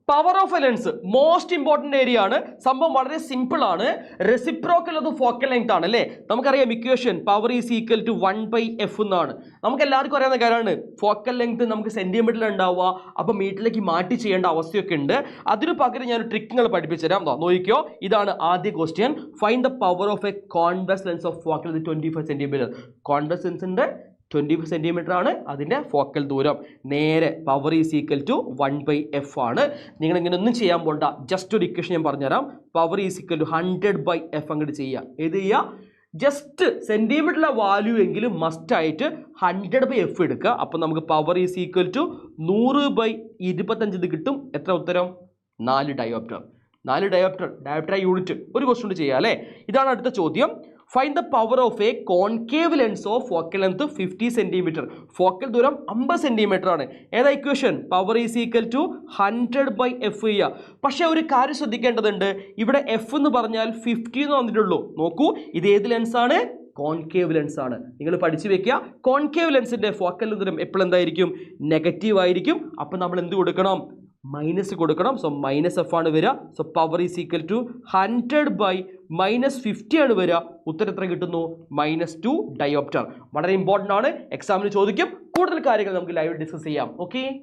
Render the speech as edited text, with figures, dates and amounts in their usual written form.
Power of A lens most important area ആണ്. സംഭവം വളരെ സിമ്പിൾ ആണ്. റെസിപ്രോക്കൽ അത് ഫോക്കൽ ലെങ്ത് ആണ് അല്ലേ? നമുക്കറിയാം equation power is equal to 1/f എന്നാണ്. നമുക്ക് എല്ലാവർക്കും അറിയാവുന്ന കാര്യമാണ്. ഫോക്കൽ ലെങ്ത് നമുക്ക് സെന്റിമീറ്ററിൽ ഉണ്ടാവുക, അപ്പൊ മീറ്ററിലേക്ക് മാറ്റി ചെയ്യേണ്ട അവസ്ഥയൊക്കെ ഉണ്ട്. അതിനു പകരം ഞാൻ ട്രിക്ക് നിങ്ങൾ പഠിപ്പിച്ചു തരാം. നോക്കിക്കോ, ഇതാണ് ആദ്യ question. Find the power of A convex lens of focal length 25 centimetre. Convex ലെൻസിന്റെ 25 സെന്റിമീറ്റർ ആണ് അതിൻ്റെ ഫോക്കൽ ദൂരം. നേരെ power is equal to 1/f ആണ്. നിങ്ങൾ ഇങ്ങനെ ഒന്നും ചെയ്യാൻ പോണ്ട, ജസ്റ്റ് ഒരു ഇക്വേഷൻ ഞാൻ പറഞ്ഞുതരാം. Power is equal to 100/f അങ്ങോട്ട് ചെയ്യുക. ഏത് ചെയ്യുക? ജസ്റ്റ് സെന്റിമീറ്ററിലെ വാല്യൂ എങ്കിലും മസ്റ്റ് ആയിട്ട് 100/f എടുക്കുക. അപ്പം നമുക്ക് പവർ ഈസ് ഈക്വൽ ടു 100/25 കിട്ടും. എത്ര ഉത്തരം? 4 ഡയോപ്റ്റർ. 4 dioptre unit. ഒരു ക്വസ്റ്റ്യൻ കൊണ്ട് ചെയ്യാം അല്ലേ? ഇതാണ് അടുത്ത ചോദ്യം. Find the power of a concave lens of focal length 50 centimetre. Focal ദൂരം 50 സെന്റിമീറ്റർ ആണ്. ഏതാ equation? Power is equal to 100/f ചെയ്യുക. പക്ഷെ ഒരു കാര്യം ശ്രദ്ധിക്കേണ്ടതുണ്ട്. ഇവിടെ എഫ് എന്ന് പറഞ്ഞാൽ 50 എന്ന് വന്നിട്ടുള്ളൂ. നോക്കൂ, ഇത് ഏത് ലെൻസ് ആണ്? കോൺകേവ് ലെൻസ് ആണ്. നിങ്ങൾ പഠിച്ചു വെക്കുക, കോൺകേവ് ലെൻസിന്റെ ഫോക്കൽ ദൂരം എപ്പോഴും എന്തായിരിക്കും? നെഗറ്റീവ് ആയിരിക്കും. അപ്പം നമ്മൾ എന്ത് കൊടുക്കണം? മൈനസ് കൊടുക്കണം. സോ -f ആണ് വരിക. So power is equal to 100/-50 ആണ് വരിക. ഉത്തരം എത്ര കിട്ടുന്നു? -2 ഡയോപ്റ്റർ. വളരെ ഇമ്പോർട്ടൻ്റ് ആണ്, എക്സാമിന് ചോദിക്കും. കൂടുതൽ കാര്യങ്ങൾ നമുക്ക് ലൈവ് ഡിസ്കസ് ചെയ്യാം. ഓക്കെ.